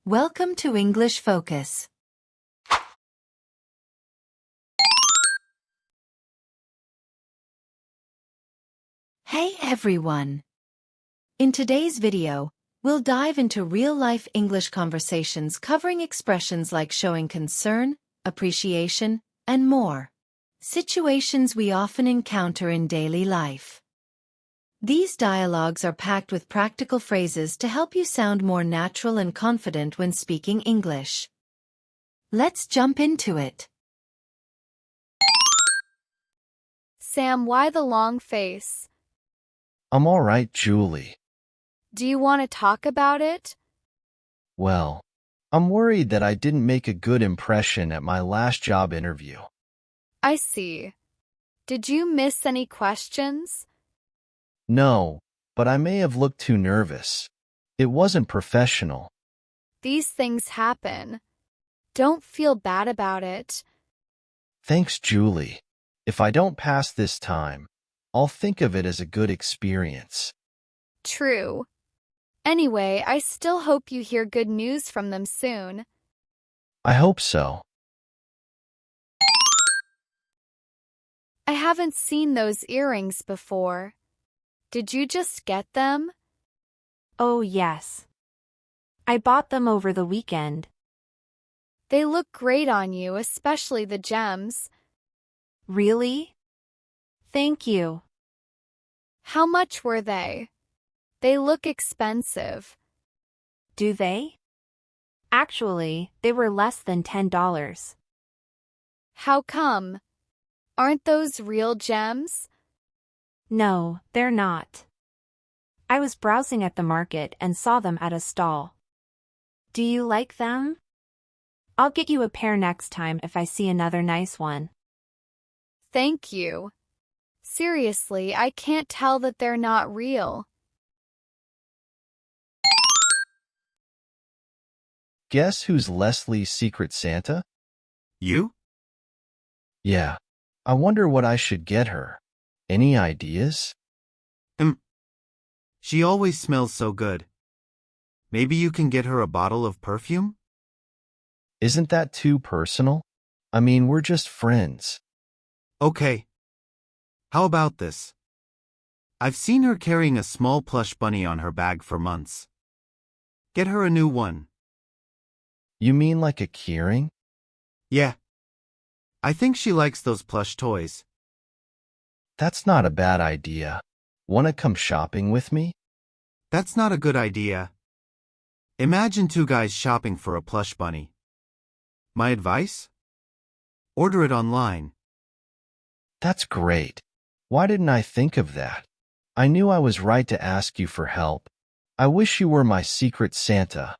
Welcome to English Focus. Hey everyone! In today's video, we'll dive into real-life English conversations covering expressions like showing concern, appreciation, and more. Situations we often encounter in daily life. These dialogues are packed with practical phrases to help you sound more natural and confident when speaking English. Let's jump into it. Sam, why the long face? I'm all right, Julie. Do you want to talk about it? Well, I'm worried that I didn't make a good impression at my last job interview. I see. Did you miss any questions? No, but I may have looked too nervous. It wasn't professional. These things happen. Don't feel bad about it. Thanks, Julie. If I don't pass this time, I'll think of it as a good experience. True. Anyway, I still hope you hear good news from them soon. I hope so. I haven't seen those earrings before. Did you just get them? Oh, yes. I bought them over the weekend. They look great on you, especially the gems. Really? Thank you. How much were they? They look expensive. Do they? Actually, they were less than $10. How come? Aren't those real gems? No, they're not. I was browsing at the market and saw them at a stall. Do you like them? I'll get you a pair next time if I see another nice one. Thank you. Seriously, I can't tell that they're not real. Guess who's Leslie's Secret Santa? You? Yeah. I wonder what I should get her. Any ideas? She always smells so good. Maybe you can get her a bottle of perfume? Isn't that too personal? I mean, we're just friends. Okay. How about this? I've seen her carrying a small plush bunny on her bag for months. Get her a new one. You mean like a keyring? Yeah. I think she likes those plush toys. That's not a bad idea. Wanna come shopping with me? That's not a good idea. Imagine two guys shopping for a plush bunny. My advice? Order it online. That's great. Why didn't I think of that? I knew I was right to ask you for help. I wish you were my Secret Santa.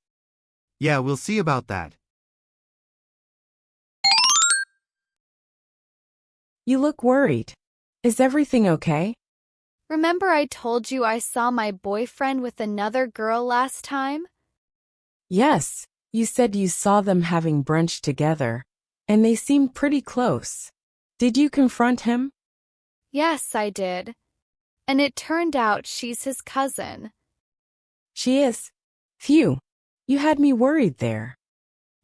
Yeah, we'll see about that. You look worried. Is everything okay? Remember I told you I saw my boyfriend with another girl last time? Yes, you said you saw them having brunch together, and they seemed pretty close. Did you confront him? Yes, I did. And it turned out she's his cousin. She is. Phew, you had me worried there.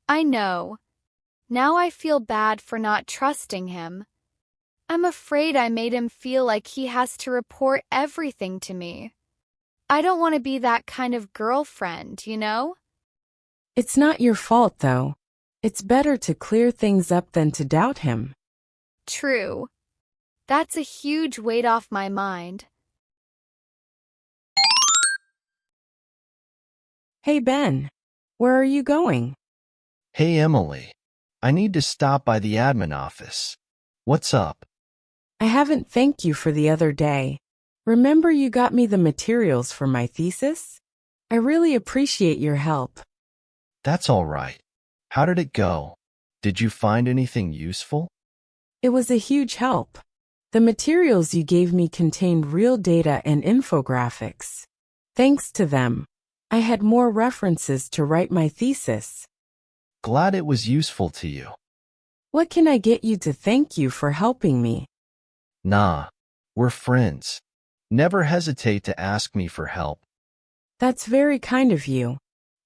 I know. Now I feel bad for not trusting him. I'm afraid I made him feel like he has to report everything to me. I don't want to be that kind of girlfriend, you know? It's not your fault, though. It's better to clear things up than to doubt him. True. That's a huge weight off my mind. Hey, Ben. Where are you going? Hey, Emily. I need to stop by the admin office. What's up? I haven't thanked you for the other day. Remember you got me the materials for my thesis? I really appreciate your help. That's all right. How did it go? Did you find anything useful? It was a huge help. The materials you gave me contained real data and infographics. Thanks to them, I had more references to write my thesis. Glad it was useful to you. What can I get you to thank you for helping me? Nah, we're friends. Never hesitate to ask me for help. That's very kind of you.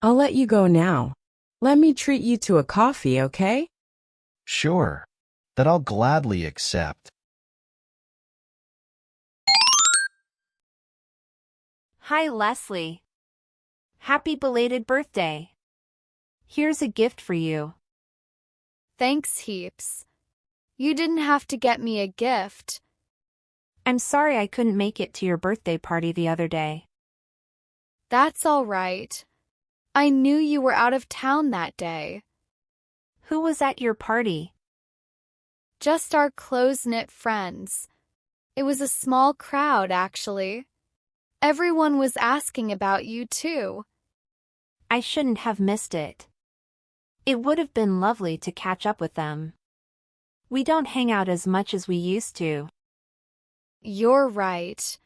I'll let you go now. Let me treat you to a coffee, okay? Sure, that I'll gladly accept. Hi, Leslie. Happy belated birthday. Here's a gift for you. Thanks heaps. You didn't have to get me a gift. I'm sorry I couldn't make it to your birthday party the other day. That's all right. I knew you were out of town that day. Who was at your party? Just our close-knit friends. It was a small crowd, actually. Everyone was asking about you, too. I shouldn't have missed it. It would have been lovely to catch up with them. We don't hang out as much as we used to. You're right.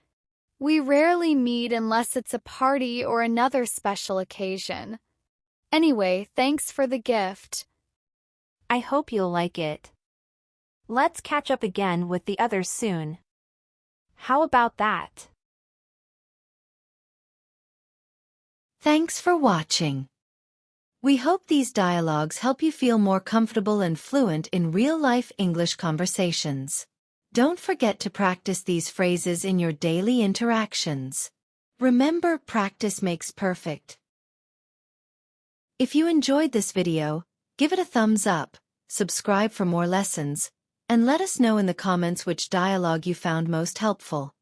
We rarely meet unless it's a party or another special occasion. Anyway, thanks for the gift. I hope you'll like it. Let's catch up again with the others soon. How about that? Thanks for watching. We hope these dialogues help you feel more comfortable and fluent in real-life English conversations. Don't forget to practice these phrases in your daily interactions. Remember, practice makes perfect. If you enjoyed this video, give it a thumbs up, subscribe for more lessons, and let us know in the comments which dialogue you found most helpful.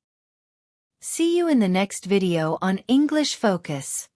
See you in the next video on English Focus.